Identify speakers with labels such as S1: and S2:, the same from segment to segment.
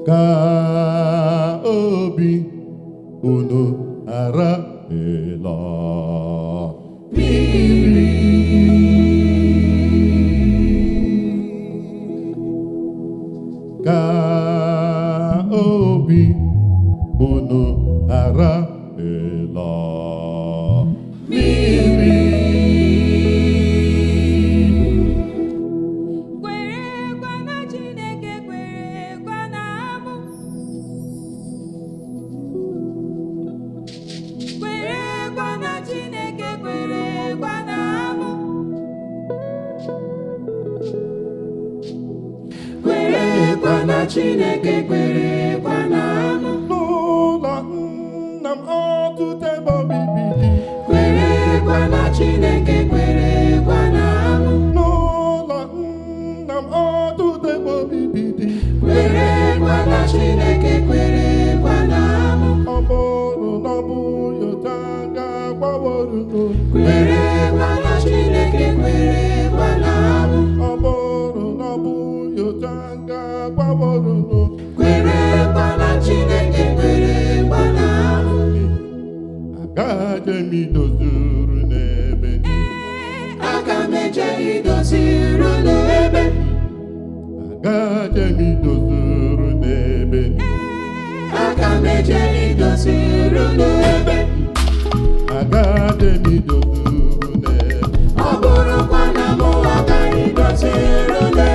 S1: ka obi unu ghara ịla mmiri. Ka obi unu ghara ịla mmiri.
S2: Kwerekwa na Chineke, kwerekwa na mụ. Kwerekwa na Chineke, kwerekwa na mụ. Kwerekwa na Chineke, kwerekwa na mụ.
S1: N'ụlọ nna m ọtụtụ ebe obibi dị.
S2: Kwerekwa na Chineke, kwerekwa na mụ.
S1: N'ụlọ nna m ọtụtụ ebe obibi dị.
S2: Kwerekwa na Chineke, kwerekwa na mụ.
S1: Ọ bụrụ na ọ bụghị otu a ga-agbaworụ.
S2: Kwerekwa na Chineke, kwerekwa na mụ.
S1: Ọ bụrụ na ọ bụghị otu a ga-agbaworụ.
S2: Kwerekwa na Chineke, kwerekwa na mụ.
S1: Agaje m idozuru n'ebe.
S2: Aga m eje idoziri n'ebe.
S1: Agaje m idozuru n'ebe.
S2: Aga m eje idoziri n'ebe.
S1: Agaje m idozuru n'ebe.
S2: Ọ bụrụkwa na mụ agaghị idoziri n'ebe,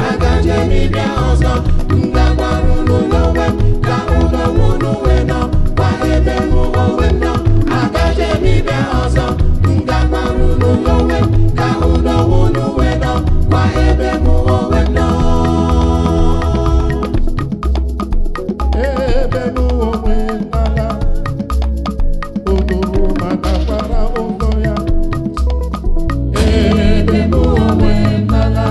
S2: agaje m ịbịa ọzọ. M gakwarụ n'onwe m ka unu unu wee nọ kwa ebe m onwe m nọ. Agaje m ịbịa ọzọ. M gakwarụ n'onwe m ka unu unu wee nọ kwa ebe m onwe m nọ.
S1: Ebe m onwe n'ala, unu matakwara ụzọ ya.
S2: Ebe m onwe m n'ala,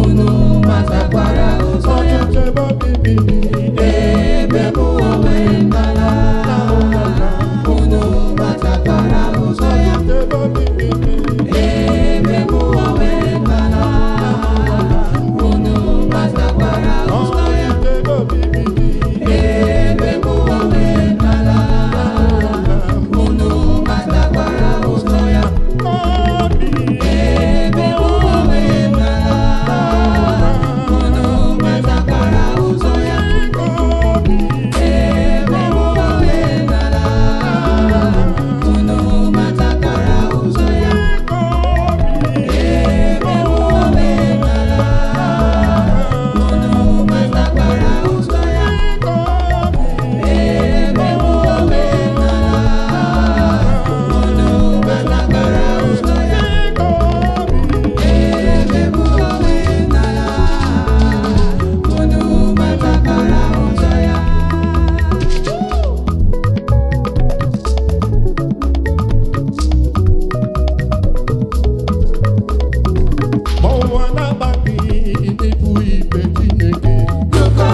S2: unu matakwara ụzọ ya.
S1: Ọtụtụ ebe obibi dị.
S2: Ebe m onwe m n'ala, unu matakwara ụzọ ya.
S1: Ebe obibi dị.
S2: Ebe m onwe m n'ala, unu matakwara ụzọ ya.
S1: Ebe obibi dị.
S2: Ebe m onwe m n'ala, unu matakwara ụzọ ya.
S1: Obi
S2: Ebe m onwe m n'ala, unu matakwara ụzọ ya.
S1: obi
S2: Ebe m onwe m n'ala, unu matakwara ụzọ ya. Ebe m onwe m n'ala, unu matakwara ụzọ ya. Ebe m onwe m n'ala, unu matakwara ụzọ ya. Ebe m onwe m n'ala, unu matakwara ụzọ ya.
S1: Ma ụwa na-agbaghị ịbụ ikpe Chineke.
S2: Dụkọ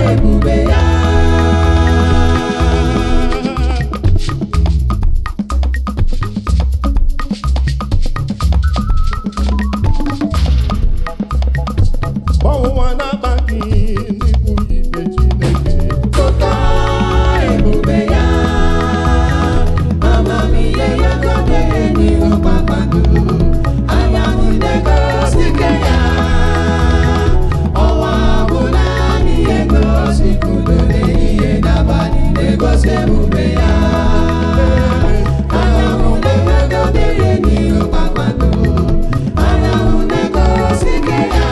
S2: ebube ya.
S1: Ma ụwa na-agbaghị ịbụ ikpe Chineke.
S2: Dụkọ ebube ya. Amamihe ya dabere n'ihu kpakpando. Anyanwụ na-egosi ike ya. Ọnwa bụ naanị ihe gosi kudere ihe n'abalị na-egosi ebube ya. Anyanwụ na-egodere n'ihu kpakpando. Anyanwụ na-egosi ike ya.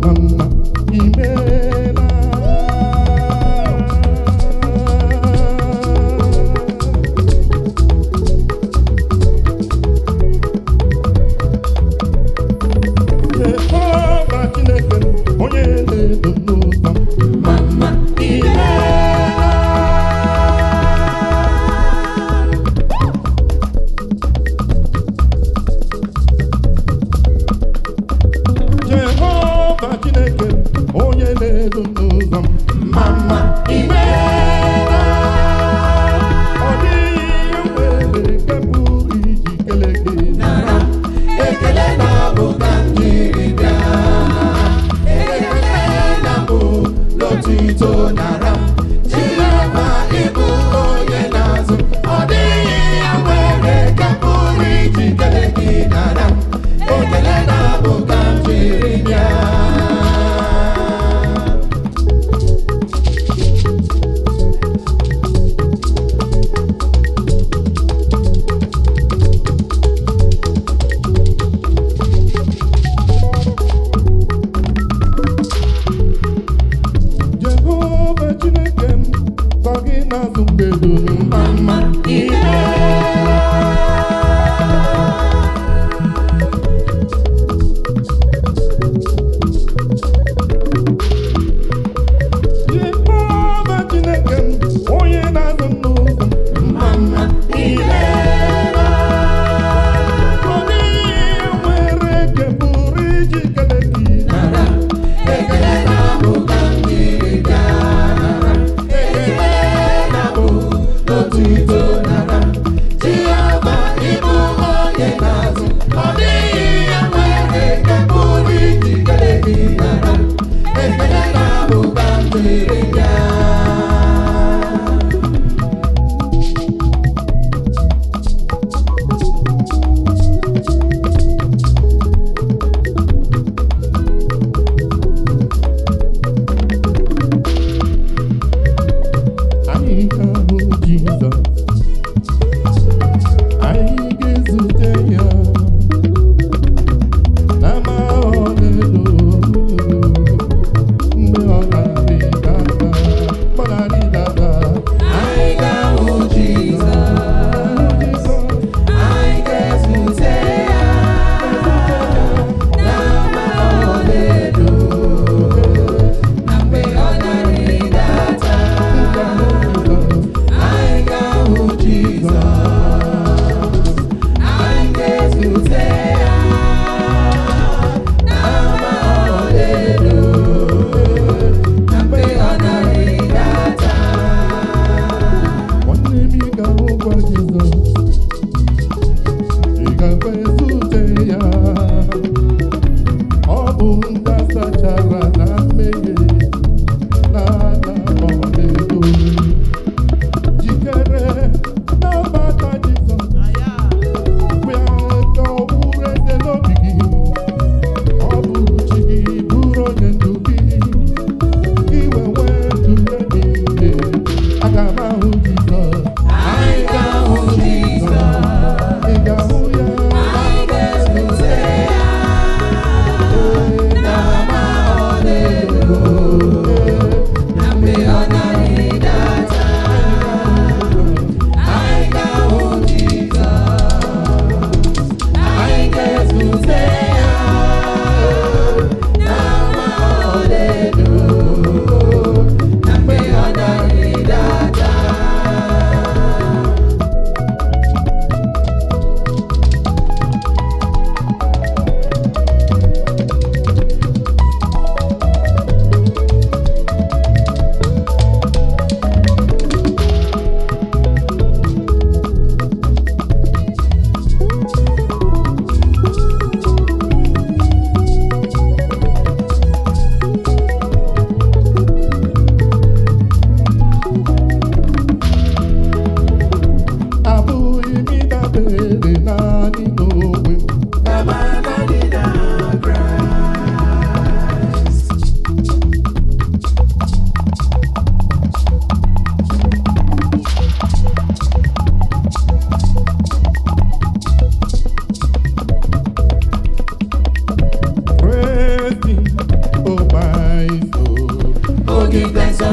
S1: mama imeela. Jehova Chineke onye na-edo n'ụzọ
S2: mama imeela.
S1: Jehova Chineke onye na-edo n'ụzọ
S2: mama imeela.
S1: ọ dịghị ihe nwere nke pụrụ iji kelee gị
S2: nara ekele na abụ ka m jiri bịa. Ekele na mbụ n'otuto nara m. Jehova ịbụ onye na-azụ. Ọ dịghị ihe nwere nke pụrụ iji kelee gị nara m. Ekele na abụ ka m jiri bịa.
S1: Jehova Chineke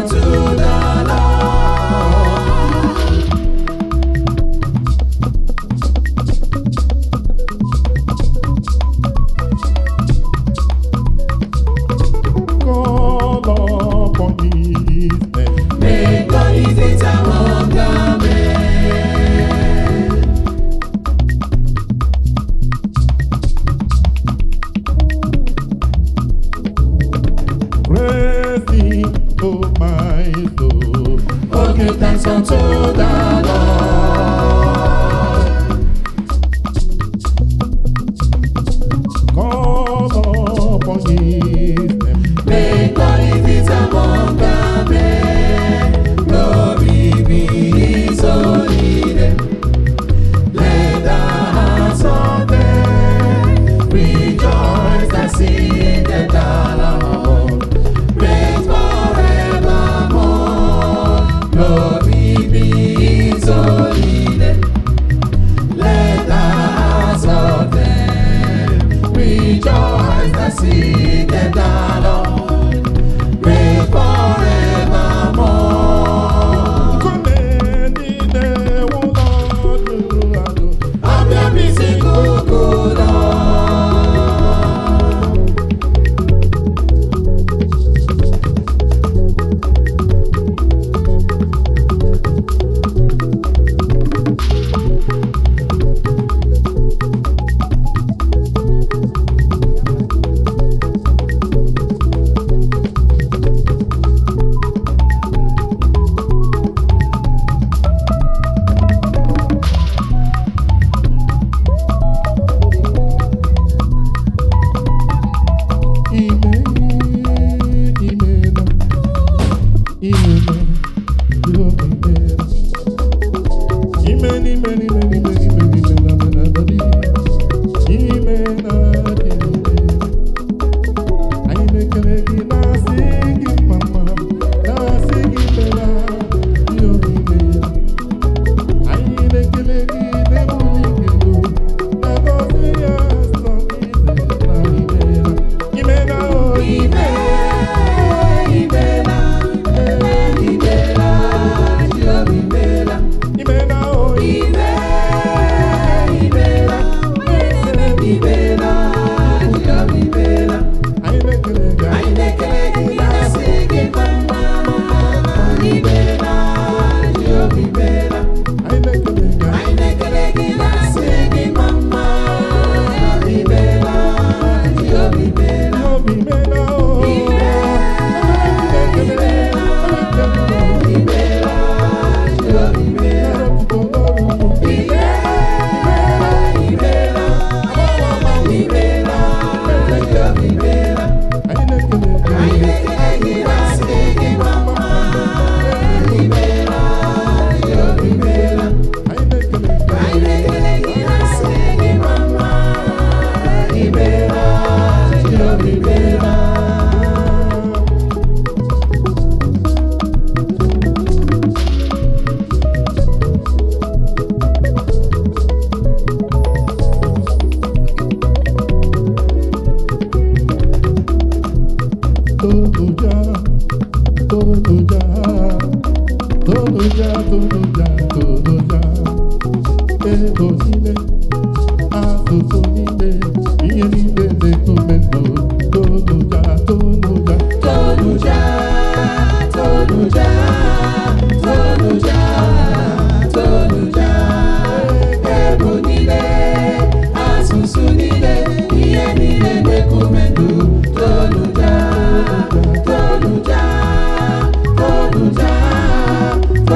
S2: unto the Lord.
S1: Call upon His name.
S2: Make God His it among the men.
S1: Praise Him, oh my soul.
S2: Oh, give thanks unto the Lord.
S1: Call upon His name.
S2: Make God His it among the men. Glory be His holy name. Let the hearts of men rejoice that sing the Lord. Praise forevermore. Glory be His holy name. Let the hearts of men rejoice that sing the Lord. Praise forevermore.
S1: Come in the Lord,
S2: I'm your busy good Lord.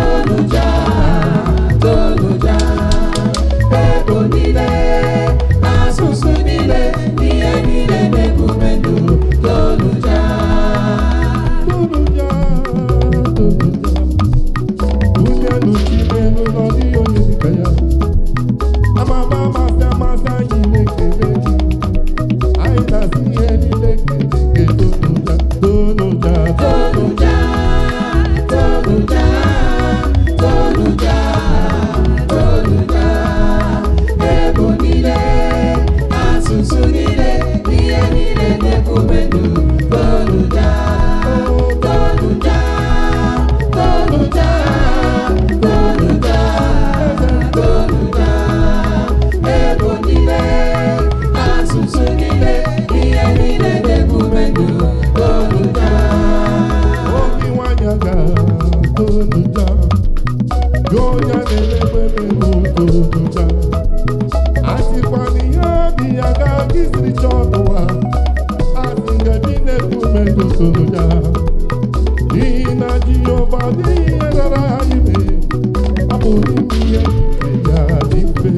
S2: Toluja,
S1: mmadụ soro ya. N'ihi na Jehova adịghị ihe rara ya ime, ọ bụ n'ime ihe ike ya dị mfe.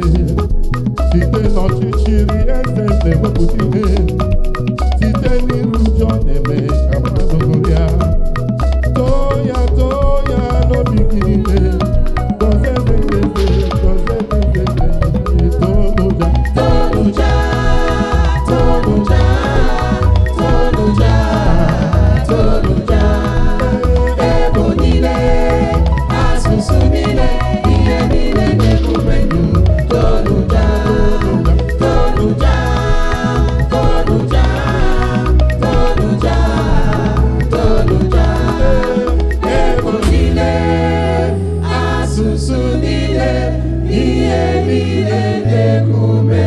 S1: Site n'ọchịchịrị eze na-ewepụta ihe, site n'iru ụjọ na-eme ka mmadụ ṅụrịa. Too ya n'obi gị niile, gọzie eze, toonu ya.
S2: Asụsụ niile, ihe niile na-ekume